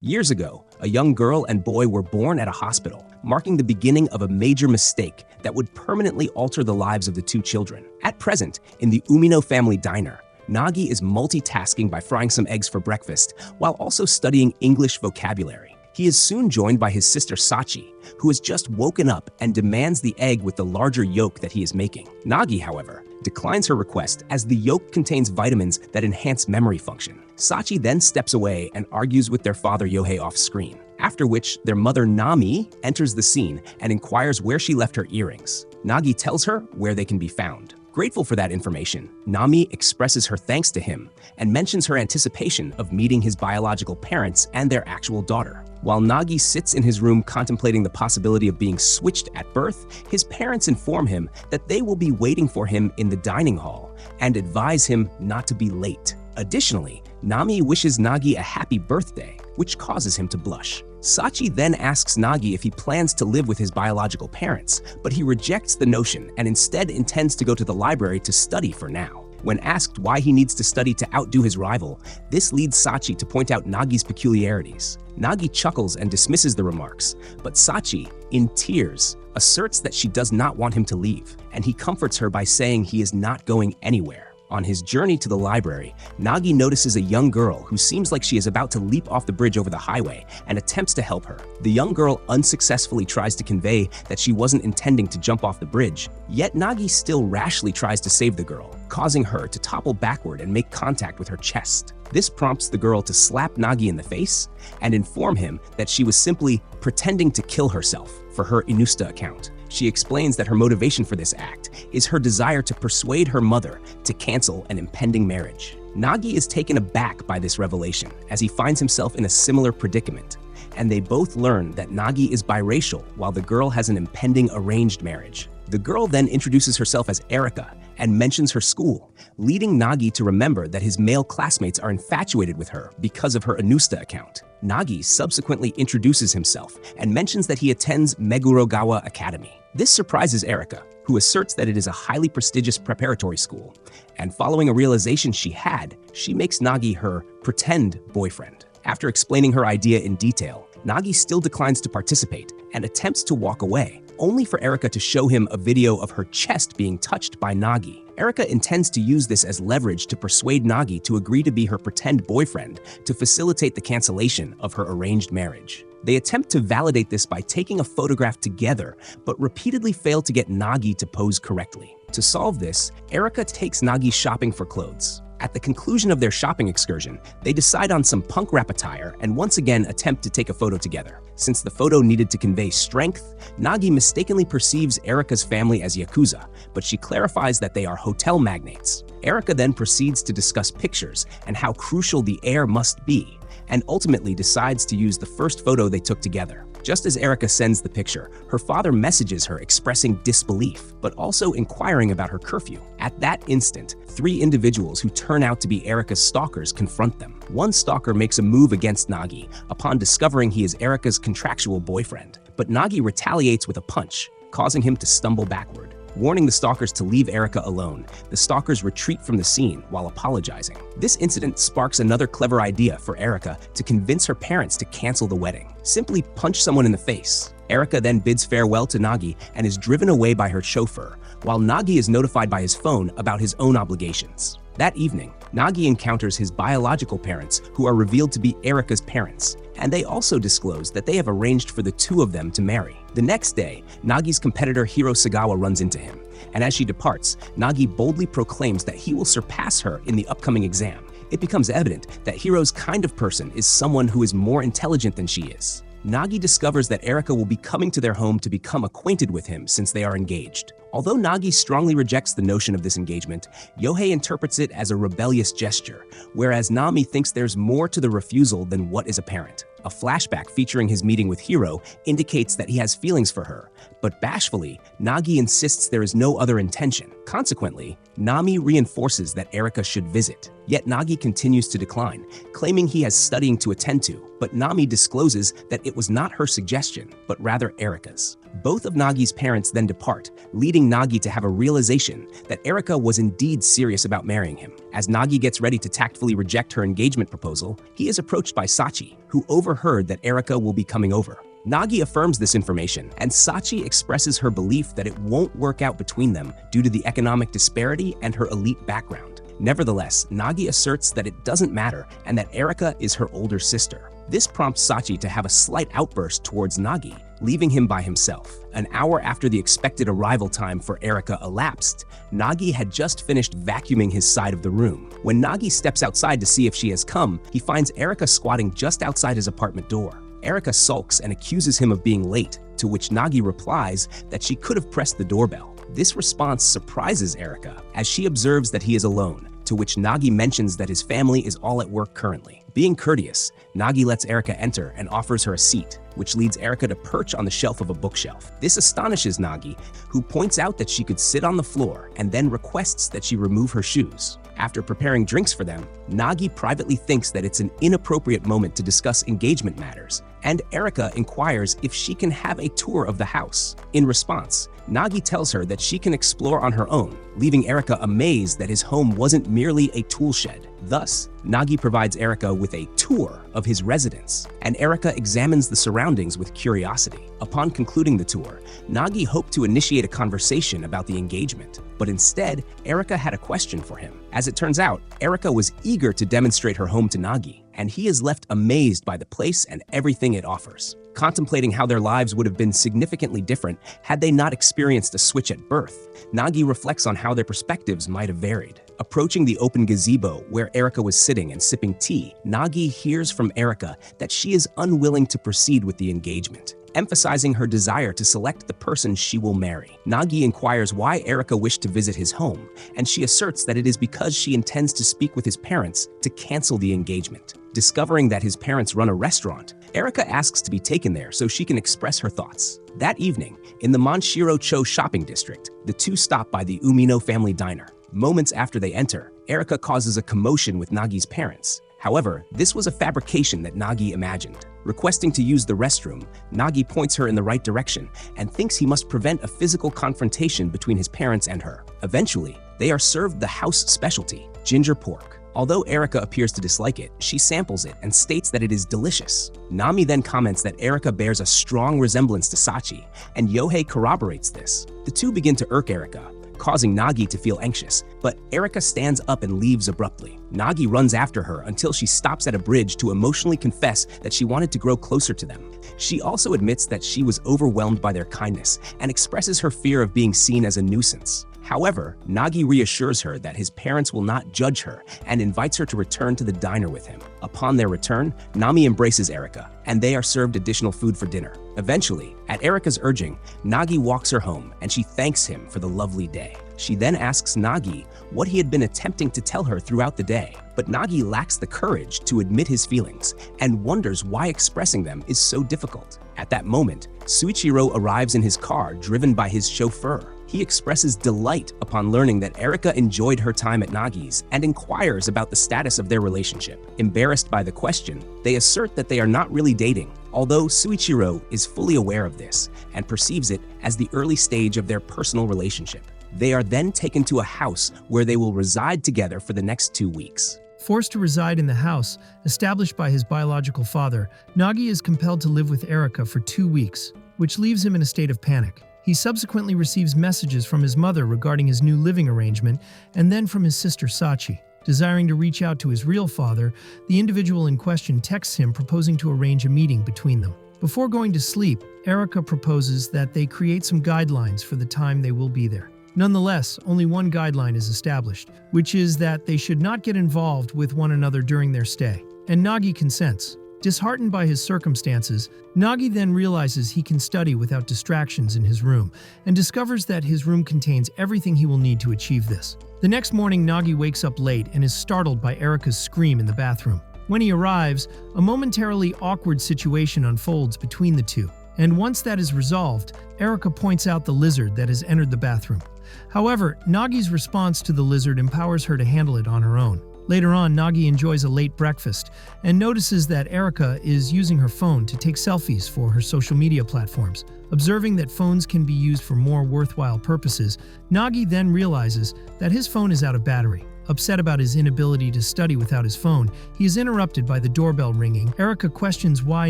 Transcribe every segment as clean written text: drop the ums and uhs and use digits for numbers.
Years ago, a young girl and boy were born at a hospital, marking the beginning of a major mistake that would permanently alter the lives of the two children. At present, in the Umino family diner, Nagi is multitasking by frying some eggs for breakfast while also studying English vocabulary. He is soon joined by his sister Sachi, who has just woken up and demands the egg with the larger yolk that he is making. Nagi, however, declines her request as the yolk contains vitamins that enhance memory function. Sachi then steps away and argues with their father Yohei off-screen, after which their mother Nami enters the scene and inquires where she left her earrings. Nagi tells her where they can be found. Grateful for that information, Nami expresses her thanks to him and mentions her anticipation of meeting his biological parents and their actual daughter. While Nagi sits in his room contemplating the possibility of being switched at birth, his parents inform him that they will be waiting for him in the dining hall and advise him not to be late. Additionally, Nami wishes Nagi a happy birthday, which causes him to blush. Sachi then asks Nagi if he plans to live with his biological parents, but he rejects the notion and instead intends to go to the library to study for now. When asked why he needs to study to outdo his rival, this leads Sachi to point out Nagi's peculiarities. Nagi chuckles and dismisses the remarks, but Sachi, in tears, asserts that she does not want him to leave, and he comforts her by saying he is not going anywhere. On his journey to the library, Nagi notices a young girl who seems like she is about to leap off the bridge over the highway and attempts to help her. The young girl unsuccessfully tries to convey that she wasn't intending to jump off the bridge, yet Nagi still rashly tries to save the girl, causing her to topple backward and make contact with her chest. This prompts the girl to slap Nagi in the face and inform him that she was simply pretending to kill herself for her Inusta account. She explains that her motivation for this act is her desire to persuade her mother to cancel an impending marriage. Nagi is taken aback by this revelation as he finds himself in a similar predicament, and they both learn that Nagi is biracial while the girl has an impending arranged marriage. The girl then introduces herself as Erika and mentions her school, leading Nagi to remember that his male classmates are infatuated with her because of her Inusta account. Nagi subsequently introduces himself and mentions that he attends Megurogawa Academy. This surprises Erika, who asserts that it is a highly prestigious preparatory school, and following a realization she had, she makes Nagi her pretend boyfriend. After explaining her idea in detail, Nagi still declines to participate and attempts to walk away, only for Erika to show him a video of her chest being touched by Nagi. Erika intends to use this as leverage to persuade Nagi to agree to be her pretend boyfriend to facilitate the cancellation of her arranged marriage. They attempt to validate this by taking a photograph together, but repeatedly fail to get Nagi to pose correctly. To solve this, Erika takes Nagi shopping for clothes. At the conclusion of their shopping excursion, they decide on some punk rap attire and once again attempt to take a photo together. Since the photo needed to convey strength, Nagi mistakenly perceives Erika's family as Yakuza, but she clarifies that they are hotel magnates. Erika then proceeds to discuss pictures and how crucial the air must be, and ultimately decides to use the first photo they took together. Just as Erika sends the picture, her father messages her expressing disbelief, but also inquiring about her curfew. At that instant, 3 individuals who turn out to be Erika's stalkers confront them. One stalker makes a move against Nagi upon discovering he is Erika's contractual boyfriend, but Nagi retaliates with a punch, causing him to stumble backward. Warning the stalkers to leave Erika alone, the stalkers retreat from the scene while apologizing. This incident sparks another clever idea for Erika to convince her parents to cancel the wedding. Simply punch someone in the face. Erika then bids farewell to Nagi and is driven away by her chauffeur, while Nagi is notified by his phone about his own obligations. That evening, Nagi encounters his biological parents, who are revealed to be Erika's parents, and they also disclose that they have arranged for the two of them to marry. The next day, Nagi's competitor Hiro Sagawa runs into him, and as she departs, Nagi boldly proclaims that he will surpass her in the upcoming exam. It becomes evident that Hiro's kind of person is someone who is more intelligent than she is. Nagi discovers that Erika will be coming to their home to become acquainted with him since they are engaged. Although Nagi strongly rejects the notion of this engagement, Yohei interprets it as a rebellious gesture, whereas Nami thinks there's more to the refusal than what is apparent. A flashback featuring his meeting with Hiro indicates that he has feelings for her, but bashfully, Nagi insists there is no other intention. Consequently, Nami reinforces that Erika should visit. Yet Nagi continues to decline, claiming he has studying to attend to, but Nami discloses that it was not her suggestion, but rather Erika's. Both of Nagi's parents then depart, leading Nagi to have a realization that Erika was indeed serious about marrying him. As Nagi gets ready to tactfully reject her engagement proposal, he is approached by Sachi, who overheard that Erika will be coming over. Nagi affirms this information, and Sachi expresses her belief that it won't work out between them due to the economic disparity and her elite background. Nevertheless, Nagi asserts that it doesn't matter and that Erika is her older sister. This prompts Sachi to have a slight outburst towards Nagi, leaving him by himself. An hour after the expected arrival time for Erika elapsed, Nagi had just finished vacuuming his side of the room. When Nagi steps outside to see if she has come, he finds Erika squatting just outside his apartment door. Erika sulks and accuses him of being late, to which Nagi replies that she could have pressed the doorbell. This response surprises Erika, as she observes that he is alone, to which Nagi mentions that his family is all at work currently. Being courteous, Nagi lets Erika enter and offers her a seat, which leads Erika to perch on the shelf of a bookshelf. This astonishes Nagi, who points out that she could sit on the floor and then requests that she remove her shoes. After preparing drinks for them, Nagi privately thinks that it's an inappropriate moment to discuss engagement matters, and Erika inquires if she can have a tour of the house. In response, Nagi tells her that she can explore on her own, leaving Erika amazed that his home wasn't merely a tool shed. Thus, Nagi provides Erika with a tour of his residence, and Erika examines the surroundings with curiosity. Upon concluding the tour, Nagi hoped to initiate a conversation about the engagement, but instead, Erika had a question for him. As it turns out, Erika was eager to demonstrate her home to Nagi, and he is left amazed by the place and everything it offers. Contemplating how their lives would have been significantly different had they not experienced a switch at birth, Nagi reflects on how their perspectives might have varied. Approaching the open gazebo where Erika was sitting and sipping tea, Nagi hears from Erika that she is unwilling to proceed with the engagement, emphasizing her desire to select the person she will marry. Nagi inquires why Erika wished to visit his home, and she asserts that it is because she intends to speak with his parents to cancel the engagement. Discovering that his parents run a restaurant, Erika asks to be taken there so she can express her thoughts. That evening, in the Manshiro-cho shopping district, the two stop by the Umino family diner. Moments after they enter, Erika causes a commotion with Nagi's parents. However, this was a fabrication that Nagi imagined. Requesting to use the restroom, Nagi points her in the right direction and thinks he must prevent a physical confrontation between his parents and her. Eventually, they are served the house specialty, ginger pork. Although Erika appears to dislike it, she samples it and states that it is delicious. Nami then comments that Erika bears a strong resemblance to Sachi, and Yohei corroborates this. The two begin to irk Erika, causing Nagi to feel anxious, but Erika stands up and leaves abruptly. Nagi runs after her until she stops at a bridge to emotionally confess that she wanted to grow closer to them. She also admits that she was overwhelmed by their kindness and expresses her fear of being seen as a nuisance. However, Nagi reassures her that his parents will not judge her and invites her to return to the diner with him. Upon their return, Nami embraces Erika, and they are served additional food for dinner. Eventually, at Erika's urging, Nagi walks her home and she thanks him for the lovely day. She then asks Nagi what he had been attempting to tell her throughout the day, but Nagi lacks the courage to admit his feelings and wonders why expressing them is so difficult. At that moment, Suichiro arrives in his car driven by his chauffeur. He expresses delight upon learning that Erika enjoyed her time at Nagi's and inquires about the status of their relationship. Embarrassed by the question, they assert that they are not really dating, although Suichiro is fully aware of this and perceives it as the early stage of their personal relationship. They are then taken to a house where they will reside together for the next 2 weeks. Forced to reside in the house established by his biological father, Nagi is compelled to live with Erika for 2 weeks, which leaves him in a state of panic. He subsequently receives messages from his mother regarding his new living arrangement and then from his sister Sachi. Desiring to reach out to his real father, the individual in question texts him proposing to arrange a meeting between them. Before going to sleep, Erika proposes that they create some guidelines for the time they will be there. Nonetheless, only one guideline is established, which is that they should not get involved with one another during their stay. And Nagi consents. Disheartened by his circumstances, Nagi then realizes he can study without distractions in his room and discovers that his room contains everything he will need to achieve this. The next morning, Nagi wakes up late and is startled by Erika's scream in the bathroom. When he arrives, a momentarily awkward situation unfolds between the two, and once that is resolved, Erika points out the lizard that has entered the bathroom. However, Nagi's response to the lizard empowers her to handle it on her own. Later on, Nagi enjoys a late breakfast and notices that Erika is using her phone to take selfies for her social media platforms. Observing that phones can be used for more worthwhile purposes, Nagi then realizes that his phone is out of battery. Upset about his inability to study without his phone, he is interrupted by the doorbell ringing. Erika questions why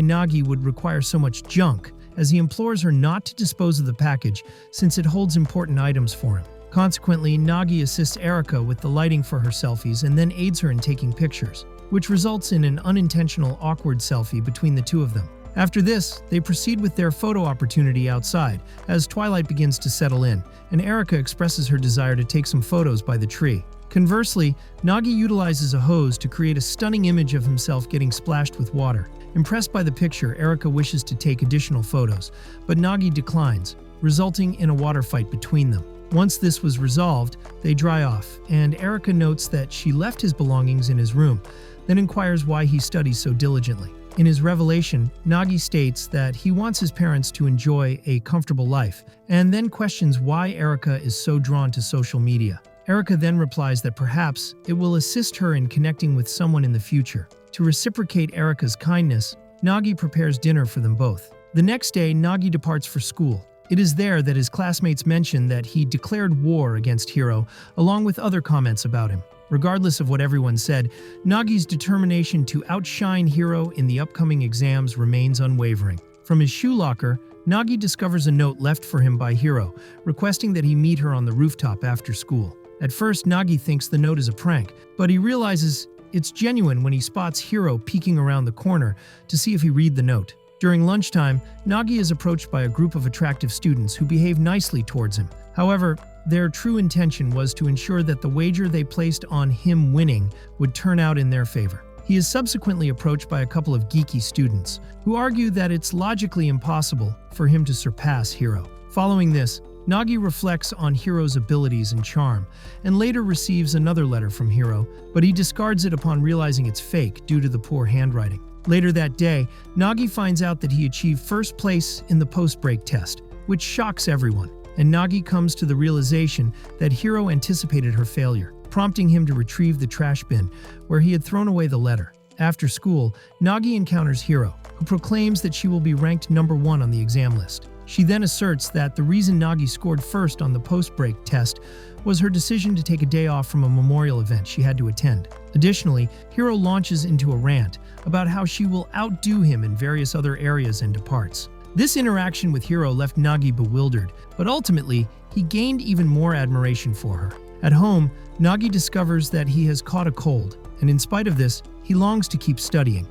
Nagi would require so much junk, as he implores her not to dispose of the package since it holds important items for him. Consequently, Nagi assists Erika with the lighting for her selfies and then aids her in taking pictures, which results in an unintentional awkward selfie between the two of them. After this, they proceed with their photo opportunity outside as twilight begins to settle in, and Erika expresses her desire to take some photos by the tree. Conversely, Nagi utilizes a hose to create a stunning image of himself getting splashed with water. Impressed by the picture, Erika wishes to take additional photos, but Nagi declines, resulting in a water fight between them. Once this was resolved, they dry off, and Erika notes that she left his belongings in his room, then inquires why he studies so diligently. In his revelation, Nagi states that he wants his parents to enjoy a comfortable life, and then questions why Erika is so drawn to social media. Erika then replies that perhaps it will assist her in connecting with someone in the future. To reciprocate Erika's kindness, Nagi prepares dinner for them both. The next day, Nagi departs for school. It is there that his classmates mention that he declared war against Hiro, along with other comments about him. Regardless of what everyone said, Nagi's determination to outshine Hiro in the upcoming exams remains unwavering. From his shoe locker, Nagi discovers a note left for him by Hiro, requesting that he meet her on the rooftop after school. At first, Nagi thinks the note is a prank, but he realizes it's genuine when he spots Hiro peeking around the corner to see if he read the note. During lunchtime, Nagi is approached by a group of attractive students who behave nicely towards him. However, their true intention was to ensure that the wager they placed on him winning would turn out in their favor. He is subsequently approached by a couple of geeky students, who argue that it's logically impossible for him to surpass Hiro. Following this, Nagi reflects on Hiro's abilities and charm, and later receives another letter from Hiro, but he discards it upon realizing it's fake due to the poor handwriting. Later that day, Nagi finds out that he achieved first place in the post-break test, which shocks everyone, and Nagi comes to the realization that Hiro anticipated her failure, prompting him to retrieve the trash bin, where he had thrown away the letter. After school, Nagi encounters Hiro, who proclaims that she will be ranked number 1 on the exam list. She then asserts that the reason Nagi scored first on the post-break test was her decision to take a day off from a memorial event she had to attend. Additionally, Hiro launches into a rant about how she will outdo him in various other areas and departs. This interaction with Hiro left Nagi bewildered, but ultimately, he gained even more admiration for her. At home, Nagi discovers that he has caught a cold, and in spite of this, he longs to keep studying.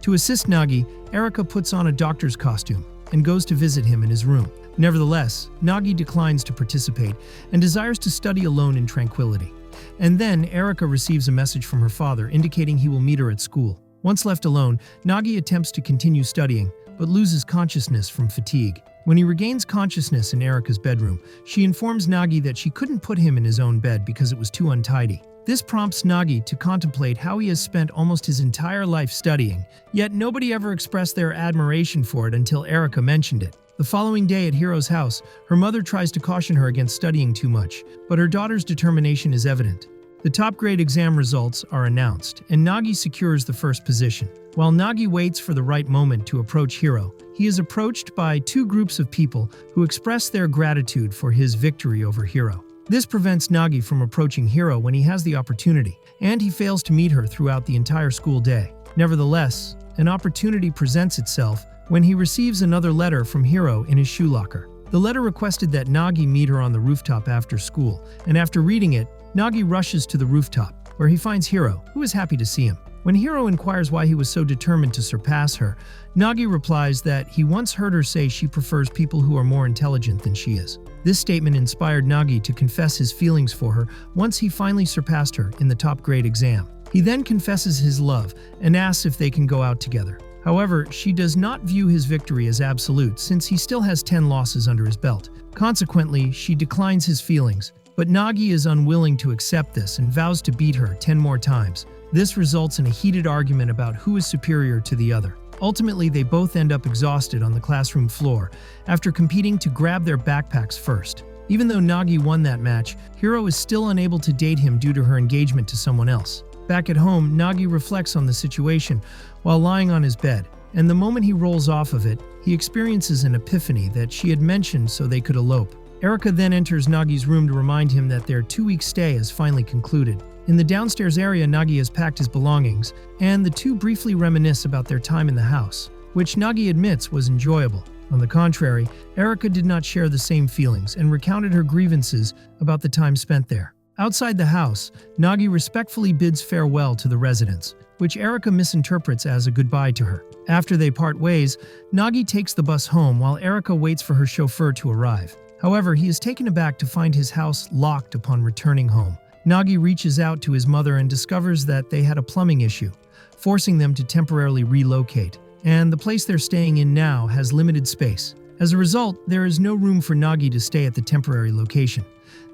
To assist Nagi, Erika puts on a doctor's costume and goes to visit him in his room. Nevertheless, Nagi declines to participate and desires to study alone in tranquility. And then Erika receives a message from her father indicating he will meet her at school. Once left alone, Nagi attempts to continue studying, but loses consciousness from fatigue. When he regains consciousness in Erika's bedroom, she informs Nagi that she couldn't put him in his own bed because it was too untidy. This prompts Nagi to contemplate how he has spent almost his entire life studying, yet nobody ever expressed their admiration for it until Erika mentioned it. The following day at Hiro's house, her mother tries to caution her against studying too much, but her daughter's determination is evident. The top-grade exam results are announced, and Nagi secures the first position. While Nagi waits for the right moment to approach Hiro, he is approached by two groups of people who express their gratitude for his victory over Hiro. This prevents Nagi from approaching Hiro when he has the opportunity, and he fails to meet her throughout the entire school day. Nevertheless, an opportunity presents itself when he receives another letter from Hiro in his shoe locker. The letter requested that Nagi meet her on the rooftop after school, and after reading it, Nagi rushes to the rooftop, where he finds Hiro, who is happy to see him. When Hiro inquires why he was so determined to surpass her, Nagi replies that he once heard her say she prefers people who are more intelligent than she is. This statement inspired Nagi to confess his feelings for her once he finally surpassed her in the top-grade exam. He then confesses his love and asks if they can go out together. However, she does not view his victory as absolute since he still has 10 losses under his belt. Consequently, she declines his feelings, but Nagi is unwilling to accept this and vows to beat her 10 more times. This results in a heated argument about who is superior to the other. Ultimately, they both end up exhausted on the classroom floor after competing to grab their backpacks first. Even though Nagi won that match, Hiro is still unable to date him due to her engagement to someone else. Back at home, Nagi reflects on the situation while lying on his bed, and the moment he rolls off of it, he experiences an epiphany that she had mentioned so they could elope. Erika then enters Nagi's room to remind him that their 2-week stay has finally concluded. In the downstairs area, Nagi has packed his belongings, and the two briefly reminisce about their time in the house, which Nagi admits was enjoyable. On the contrary, Erika did not share the same feelings and recounted her grievances about the time spent there. Outside the house, Nagi respectfully bids farewell to the residents, which Erika misinterprets as a goodbye to her. After they part ways, Nagi takes the bus home while Erika waits for her chauffeur to arrive. However, he is taken aback to find his house locked upon returning home. Nagi reaches out to his mother and discovers that they had a plumbing issue, forcing them to temporarily relocate, and the place they're staying in now has limited space. As a result, there is no room for Nagi to stay at the temporary location.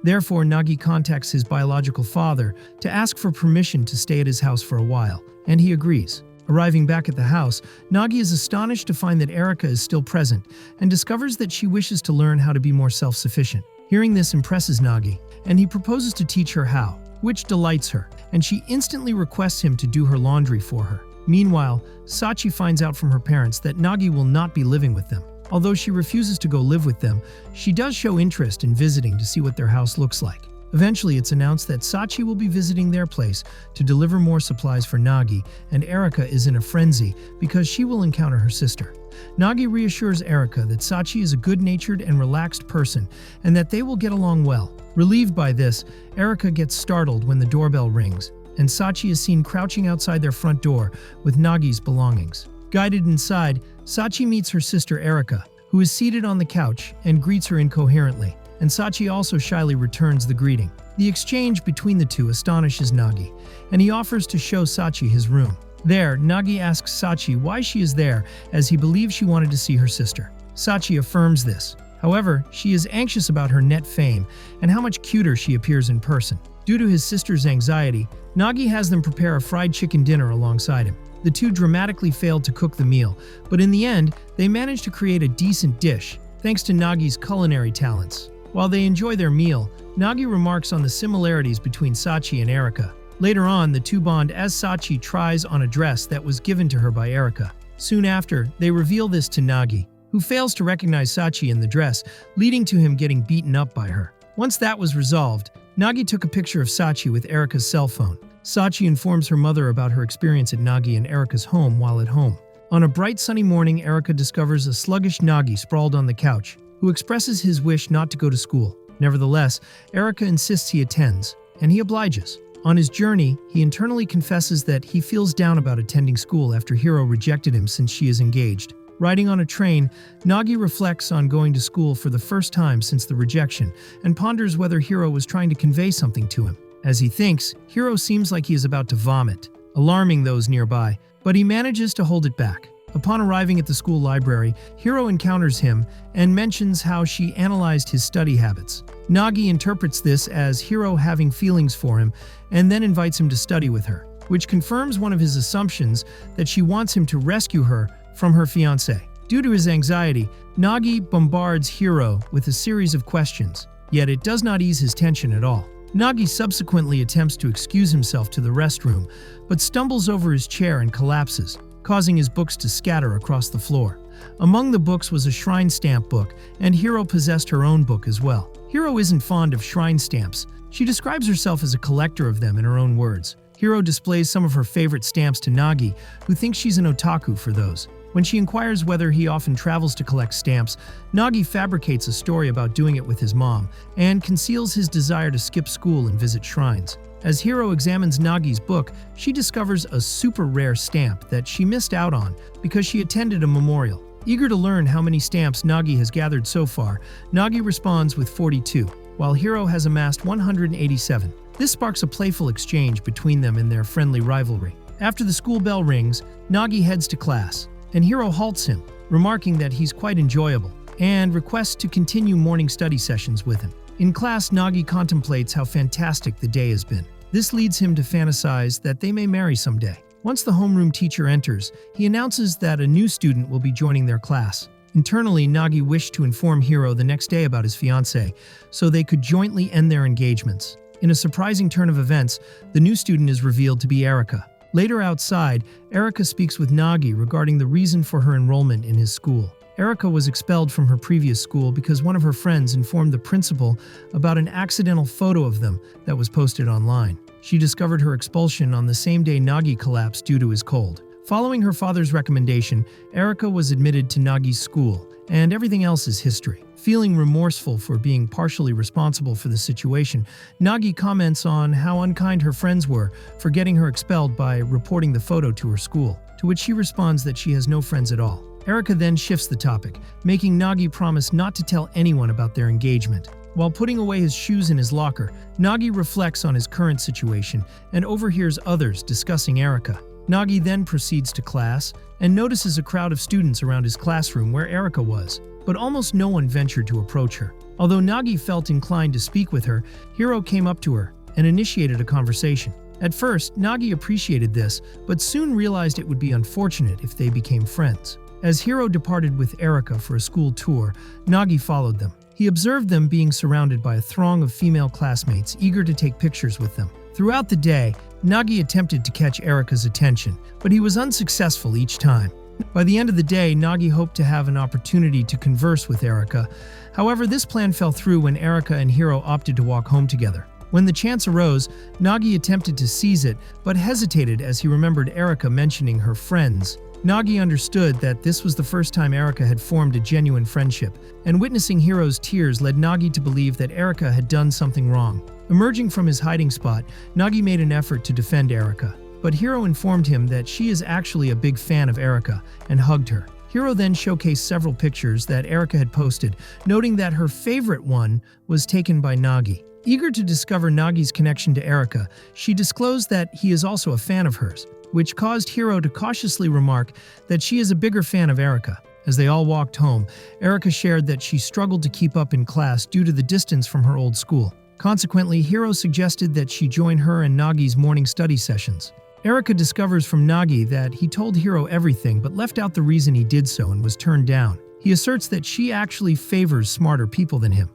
Therefore, Nagi contacts his biological father to ask for permission to stay at his house for a while, and he agrees. Arriving back at the house, Nagi is astonished to find that Erika is still present and discovers that she wishes to learn how to be more self-sufficient. Hearing this impresses Nagi, and he proposes to teach her how, which delights her, and she instantly requests him to do her laundry for her. Meanwhile, Sachi finds out from her parents that Nagi will not be living with them. Although she refuses to go live with them, she does show interest in visiting to see what their house looks like. Eventually, it's announced that Sachi will be visiting their place to deliver more supplies for Nagi, and Erika is in a frenzy because she will encounter her sister. Nagi reassures Erika that Sachi is a good-natured and relaxed person and that they will get along well. Relieved by this, Erika gets startled when the doorbell rings, and Sachi is seen crouching outside their front door with Nagi's belongings. Guided inside, Sachi meets her sister Erika, who is seated on the couch and greets her incoherently, and Sachi also shyly returns the greeting. The exchange between the two astonishes Nagi, and he offers to show Sachi his room. There, Nagi asks Sachi why she is there, as he believes she wanted to see her sister. Sachi affirms this. However, she is anxious about her net fame and how much cuter she appears in person. Due to his sister's anxiety, Nagi has them prepare a fried chicken dinner alongside him. The two dramatically failed to cook the meal, but in the end, they managed to create a decent dish, thanks to Nagi's culinary talents. While they enjoy their meal, Nagi remarks on the similarities between Sachi and Erika. Later on, the two bond as Sachi tries on a dress that was given to her by Erika. Soon after, they reveal this to Nagi, who fails to recognize Sachi in the dress, leading to him getting beaten up by her. Once that was resolved, Nagi took a picture of Sachi with Erika's cell phone. Sachi informs her mother about her experience at Nagi and Erika's home while at home. On a bright sunny morning, Erika discovers a sluggish Nagi sprawled on the couch, who expresses his wish not to go to school. Nevertheless, Erika insists he attends, and he obliges. On his journey, he internally confesses that he feels down about attending school after Hiro rejected him since she is engaged. Riding on a train, Nagi reflects on going to school for the first time since the rejection and ponders whether Hiro was trying to convey something to him. As he thinks, Hiro seems like he is about to vomit, alarming those nearby, but he manages to hold it back. Upon arriving at the school library, Hiro encounters him and mentions how she analyzed his study habits. Nagi interprets this as Hiro having feelings for him and then invites him to study with her, which confirms one of his assumptions that she wants him to rescue her from her fiancé. Due to his anxiety, Nagi bombards Hiro with a series of questions, yet it does not ease his tension at all. Nagi subsequently attempts to excuse himself to the restroom, but stumbles over his chair and collapses, causing his books to scatter across the floor. Among the books was a shrine stamp book, and Hiro possessed her own book as well. Hiro isn't fond of shrine stamps. She describes herself as a collector of them in her own words. Hiro displays some of her favorite stamps to Nagi, who thinks she's an otaku for those. When she inquires whether he often travels to collect stamps, Nagi fabricates a story about doing it with his mom and conceals his desire to skip school and visit shrines. As Hiro examines Nagi's book, she discovers a super rare stamp that she missed out on because she attended a memorial. Eager to learn how many stamps Nagi has gathered so far, Nagi responds with 42, while Hiro has amassed 187. This sparks a playful exchange between them in their friendly rivalry. After the school bell rings, Nagi heads to class, and Hiro halts him, remarking that he's quite enjoyable, and requests to continue morning study sessions with him. In class, Nagi contemplates how fantastic the day has been. This leads him to fantasize that they may marry someday. Once the homeroom teacher enters, he announces that a new student will be joining their class. Internally, Nagi wished to inform Hiro the next day about his fiancé, so they could jointly end their engagements. In a surprising turn of events, the new student is revealed to be Erika. Later outside, Erika speaks with Nagi regarding the reason for her enrollment in his school. Erika was expelled from her previous school because one of her friends informed the principal about an accidental photo of them that was posted online. She discovered her expulsion on the same day Nagi collapsed due to his cold. Following her father's recommendation, Erika was admitted to Nagi's school, and everything else is history. Feeling remorseful for being partially responsible for the situation, Nagi comments on how unkind her friends were for getting her expelled by reporting the photo to her school, to which she responds that she has no friends at all. Erika then shifts the topic, making Nagi promise not to tell anyone about their engagement. While putting away his shoes in his locker, Nagi reflects on his current situation and overhears others discussing Erika. Nagi then proceeds to class and notices a crowd of students around his classroom where Erika was, but almost no one ventured to approach her. Although Nagi felt inclined to speak with her, Hiro came up to her and initiated a conversation. At first, Nagi appreciated this, but soon realized it would be unfortunate if they became friends. As Hiro departed with Erika for a school tour, Nagi followed them. He observed them being surrounded by a throng of female classmates eager to take pictures with them. Throughout the day, Nagi attempted to catch Erika's attention, but he was unsuccessful each time. By the end of the day, Nagi hoped to have an opportunity to converse with Erika. However, this plan fell through when Erika and Hiro opted to walk home together. When the chance arose, Nagi attempted to seize it, but hesitated as he remembered Erika mentioning her friends. Nagi understood that this was the first time Erika had formed a genuine friendship, and witnessing Hiro's tears led Nagi to believe that Erika had done something wrong. Emerging from his hiding spot, Nagi made an effort to defend Erika, but Hiro informed him that she is actually a big fan of Erika and hugged her. Hiro then showcased several pictures that Erika had posted, noting that her favorite one was taken by Nagi. Eager to discover Nagi's connection to Erika, she disclosed that he is also a fan of hers, which caused Hiro to cautiously remark that she is a bigger fan of Erika. As they all walked home, Erika shared that she struggled to keep up in class due to the distance from her old school. Consequently, Hiro suggested that she join her and Nagi's morning study sessions. Erika discovers from Nagi that he told Hiro everything but left out the reason he did so and was turned down. He asserts that she actually favors smarter people than him,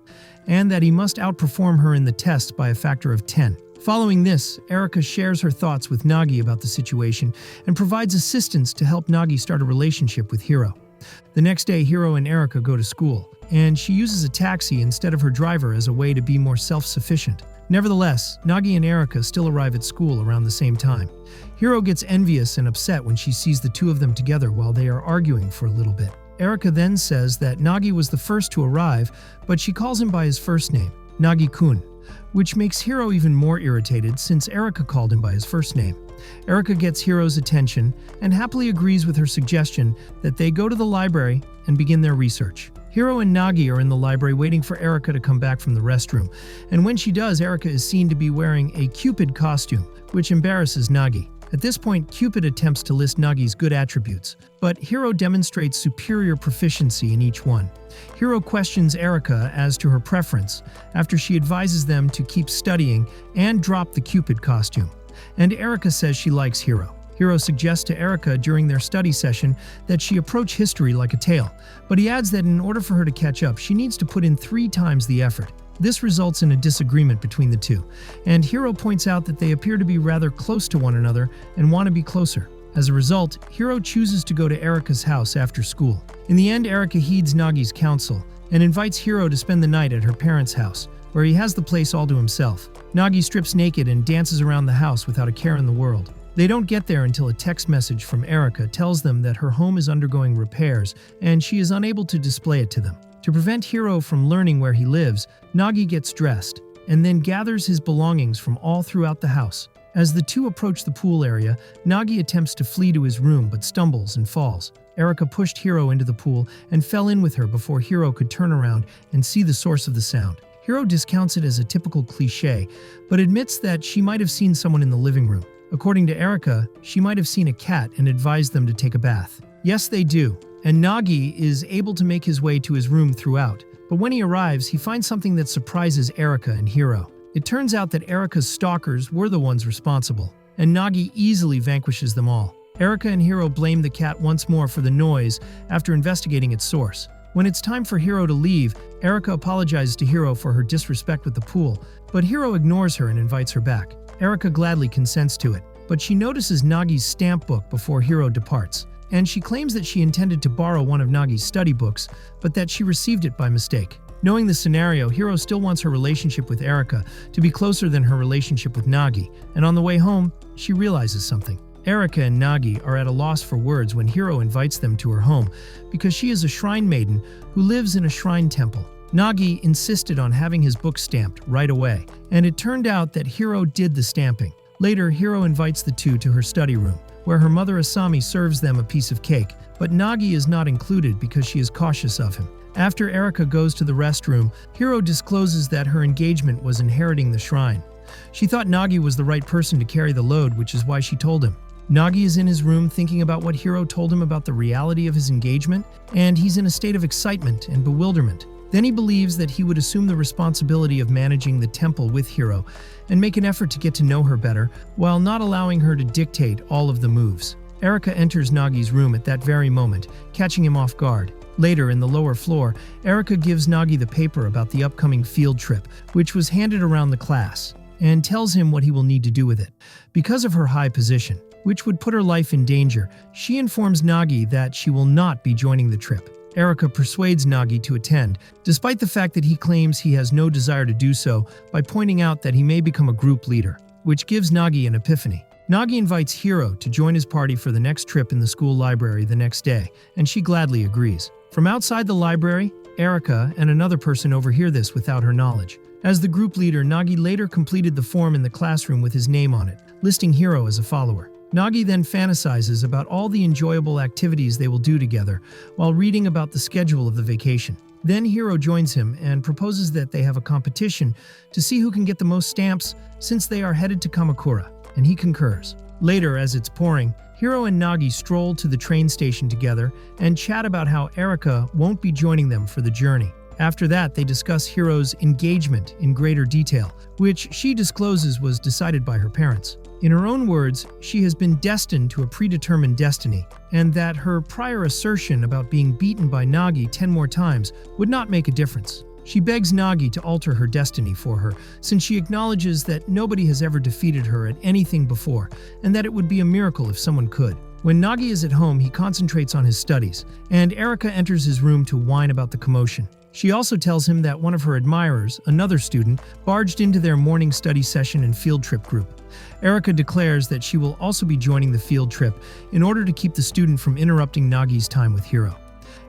and that he must outperform her in the test by a factor of 10. Following this, Erika shares her thoughts with Nagi about the situation and provides assistance to help Nagi start a relationship with Hiro. The next day, Hiro and Erika go to school, and she uses a taxi instead of her driver as a way to be more self-sufficient. Nevertheless, Nagi and Erika still arrive at school around the same time. Hiro gets envious and upset when she sees the two of them together while they are arguing for a little bit. Erika then says that Nagi was the first to arrive, but she calls him by his first name, Nagi-kun, which makes Hiro even more irritated since Erika called him by his first name. Erika gets Hiro's attention and happily agrees with her suggestion that they go to the library and begin their research. Hiro and Nagi are in the library waiting for Erika to come back from the restroom, and when she does, Erika is seen to be wearing a Cupid costume, which embarrasses Nagi. At this point, Cupid attempts to list Nagi's good attributes, but Hiro demonstrates superior proficiency in each one. Hiro questions Erika as to her preference, after she advises them to keep studying and drop the Cupid costume. And Erika says she likes Hiro. Hiro suggests to Erika during their study session that she approach history like a tale, but he adds that in order for her to catch up, she needs to put in 3 times the effort. This results in a disagreement between the two, and Hiro points out that they appear to be rather close to one another and want to be closer. As a result, Hiro chooses to go to Erika's house after school. In the end, Erika heeds Nagi's counsel and invites Hiro to spend the night at her parents' house, where he has the place all to himself. Nagi strips naked and dances around the house without a care in the world. They don't get there until a text message from Erika tells them that her home is undergoing repairs and she is unable to display it to them. To prevent Hiro from learning where he lives, Nagi gets dressed and then gathers his belongings from all throughout the house. As the two approach the pool area, Nagi attempts to flee to his room but stumbles and falls. Erika pushed Hiro into the pool and fell in with her before Hiro could turn around and see the source of the sound. Hiro discounts it as a typical cliché, but admits that she might have seen someone in the living room. According to Erika, she might have seen a cat and advised them to take a bath. Yes, they do, and Nagi is able to make his way to his room throughout. But when he arrives, he finds something that surprises Erika and Hiro. It turns out that Erika's stalkers were the ones responsible, and Nagi easily vanquishes them all. Erika and Hiro blame the cat once more for the noise after investigating its source. When it's time for Hiro to leave, Erika apologizes to Hiro for her disrespect with the pool, but Hiro ignores her and invites her back. Erika gladly consents to it, but she notices Nagi's stamp book before Hiro departs, and she claims that she intended to borrow one of Nagi's study books, but that she received it by mistake. Knowing the scenario, Hiro still wants her relationship with Erika to be closer than her relationship with Nagi, and on the way home, she realizes something. Erika and Nagi are at a loss for words when Hiro invites them to her home because she is a shrine maiden who lives in a shrine temple. Nagi insisted on having his book stamped right away, and it turned out that Hiro did the stamping. Later, Hiro invites the two to her study room, where her mother Asami serves them a piece of cake, but Nagi is not included because she is cautious of him. After Erika goes to the restroom, Hiro discloses that her engagement was inheriting the shrine. She thought Nagi was the right person to carry the load, which is why she told him. Nagi is in his room thinking about what Hiro told him about the reality of his engagement, and he's in a state of excitement and bewilderment. Then he believes that he would assume the responsibility of managing the temple with Hiro and make an effort to get to know her better, while not allowing her to dictate all of the moves. Erika enters Nagi's room at that very moment, catching him off guard. Later, in the lower floor, Erika gives Nagi the paper about the upcoming field trip, which was handed around the class, and tells him what he will need to do with it. Because of her high position, which would put her life in danger, she informs Nagi that she will not be joining the trip. Erika persuades Nagi to attend, despite the fact that he claims he has no desire to do so, by pointing out that he may become a group leader, which gives Nagi an epiphany. Nagi invites Hiro to join his party for the next trip in the school library the next day, and she gladly agrees. From outside the library, Erika and another person overhear this without her knowledge. As the group leader, Nagi later completed the form in the classroom with his name on it, listing Hiro as a follower. Nagi then fantasizes about all the enjoyable activities they will do together while reading about the schedule of the vacation. Then Hiro joins him and proposes that they have a competition to see who can get the most stamps since they are headed to Kamakura, and he concurs. Later, as it's pouring, Hiro and Nagi stroll to the train station together and chat about how Erika won't be joining them for the journey. After that, they discuss Hiro's engagement in greater detail, which she discloses was decided by her parents. In her own words, she has been destined to a predetermined destiny, and that her prior assertion about being beaten by Nagi 10 more times would not make a difference. She begs Nagi to alter her destiny for her, since she acknowledges that nobody has ever defeated her at anything before, and that it would be a miracle if someone could. When Nagi is at home, he concentrates on his studies, and Erika enters his room to whine about the commotion. She also tells him that one of her admirers, another student, barged into their morning study session and field trip group. Erika declares that she will also be joining the field trip in order to keep the student from interrupting Nagi's time with Hiro.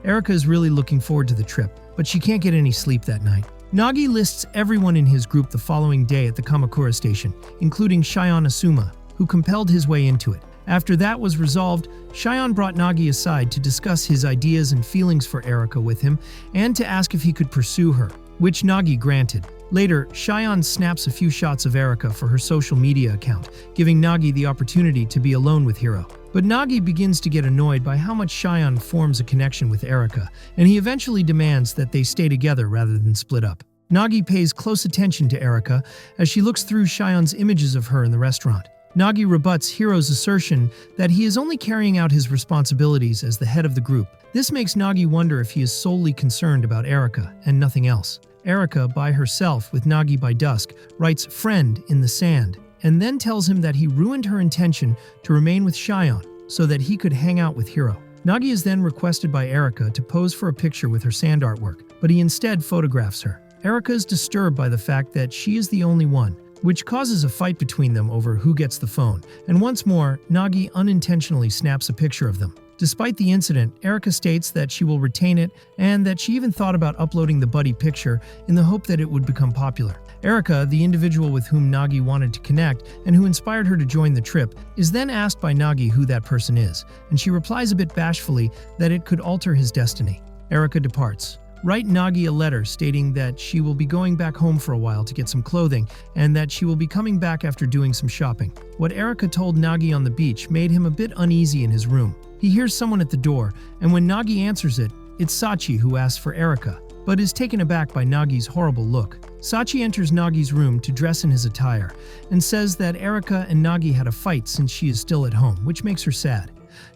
Erika is really looking forward to the trip, but she can't get any sleep that night. Nagi lists everyone in his group the following day at the Kamakura station, including Shion Asuma, who compelled his way into it. After that was resolved, Shion brought Nagi aside to discuss his ideas and feelings for Erika with him and to ask if he could pursue her, which Nagi granted. Later, Shion snaps a few shots of Erika for her social media account, giving Nagi the opportunity to be alone with Hiro. But Nagi begins to get annoyed by how much Shion forms a connection with Erika, and he eventually demands that they stay together rather than split up. Nagi pays close attention to Erika as she looks through Shion's images of her in the restaurant. Nagi rebuts Hiro's assertion that he is only carrying out his responsibilities as the head of the group. This makes Nagi wonder if he is solely concerned about Erika and nothing else. Erika, by herself with Nagi by dusk, writes "friend" in the sand, and then tells him that he ruined her intention to remain with Shion so that he could hang out with Hiro. Nagi is then requested by Erika to pose for a picture with her sand artwork, but he instead photographs her. Erika is disturbed by the fact that she is the only one, which causes a fight between them over who gets the phone, and once more, Nagi unintentionally snaps a picture of them. Despite the incident, Erika states that she will retain it and that she even thought about uploading the buddy picture in the hope that it would become popular. Erika, the individual with whom Nagi wanted to connect and who inspired her to join the trip, is then asked by Nagi who that person is, and she replies a bit bashfully that it could alter his destiny. Erika departs. Write Nagi a letter stating that she will be going back home for a while to get some clothing and that she will be coming back after doing some shopping. What Erika told Nagi on the beach made him a bit uneasy in his room. He hears someone at the door, and when Nagi answers it, it's Sachi who asks for Erika, but is taken aback by Nagi's horrible look. Sachi enters Nagi's room to dress in his attire and says that Erika and Nagi had a fight since she is still at home, which makes her sad.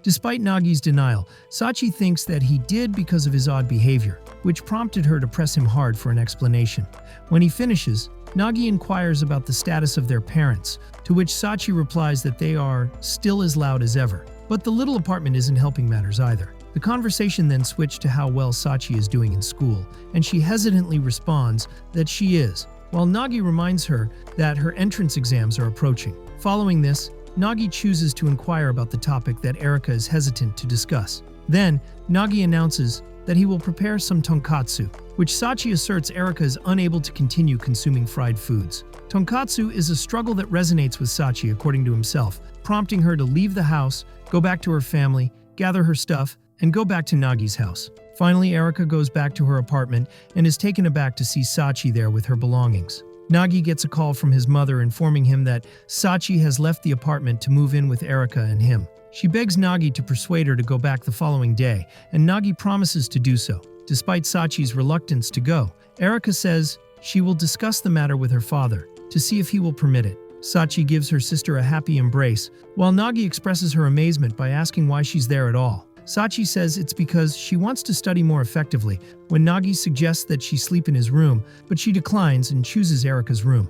Despite Nagi's denial, Sachi thinks that he did because of his odd behavior, which prompted her to press him hard for an explanation. When he finishes, Nagi inquires about the status of their parents, to which Sachi replies that they are still as loud as ever. But the little apartment isn't helping matters either. The conversation then switched to how well Sachi is doing in school, and she hesitantly responds that she is, while Nagi reminds her that her entrance exams are approaching. Following this, Nagi chooses to inquire about the topic that Erika is hesitant to discuss. Then, Nagi announces that he will prepare some tonkatsu, which Sachi asserts Erika is unable to continue consuming fried foods. Tonkatsu is a struggle that resonates with Sachi, according to himself, prompting her to leave the house, go back to her family, gather her stuff, and go back to Nagi's house. Finally, Erika goes back to her apartment and is taken aback to see Sachi there with her belongings. Nagi gets a call from his mother informing him that Sachi has left the apartment to move in with Erika and him. She begs Nagi to persuade her to go back the following day, and Nagi promises to do so. Despite Sachi's reluctance to go, Erika says she will discuss the matter with her father to see if he will permit it. Sachi gives her sister a happy embrace, while Nagi expresses her amazement by asking why she's there at all. Sachi says it's because she wants to study more effectively when Nagi suggests that she sleep in his room, but she declines and chooses Erika's room.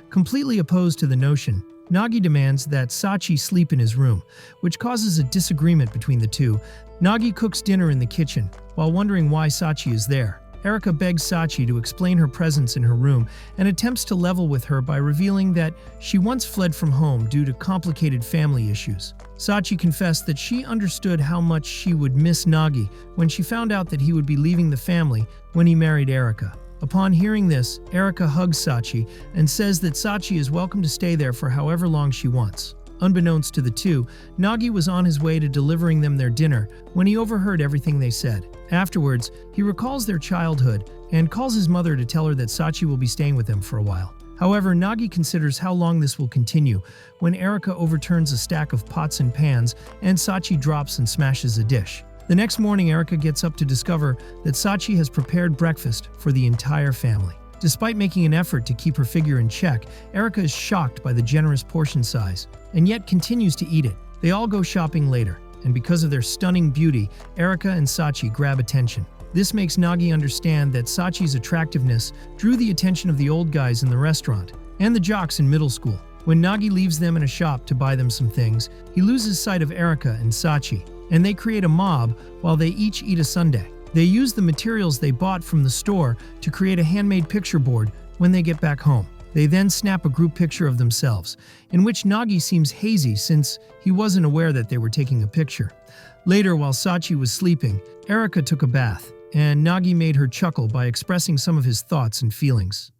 Completely opposed to the notion, Nagi demands that Sachi sleep in his room, which causes a disagreement between the two. Nagi cooks dinner in the kitchen, while wondering why Sachi is there. Erika begs Sachi to explain her presence in her room and attempts to level with her by revealing that she once fled from home due to complicated family issues. Sachi confessed that she understood how much she would miss Nagi when she found out that he would be leaving the family when he married Erika. Upon hearing this, Erika hugs Sachi and says that Sachi is welcome to stay there for however long she wants. Unbeknownst to the two, Nagi was on his way to delivering them their dinner when he overheard everything they said. Afterwards, he recalls their childhood and calls his mother to tell her that Sachi will be staying with them for a while. However, Nagi considers how long this will continue when Erika overturns a stack of pots and pans and Sachi drops and smashes a dish. The next morning, Erika gets up to discover that Sachi has prepared breakfast for the entire family. Despite making an effort to keep her figure in check, Erika is shocked by the generous portion size, and yet continues to eat it. They all go shopping later, and because of their stunning beauty, Erika and Sachi grab attention. This makes Nagi understand that Sachi's attractiveness drew the attention of the old guys in the restaurant, and the jocks in middle school. When Nagi leaves them in a shop to buy them some things, he loses sight of Erika and Sachi, and they create a mob while they each eat a sundae. They use the materials they bought from the store to create a handmade picture board when they get back home. They then snap a group picture of themselves, in which Nagi seems hazy since he wasn't aware that they were taking a picture. Later, while Sachi was sleeping, Erika took a bath, and Nagi made her chuckle by expressing some of his thoughts and feelings.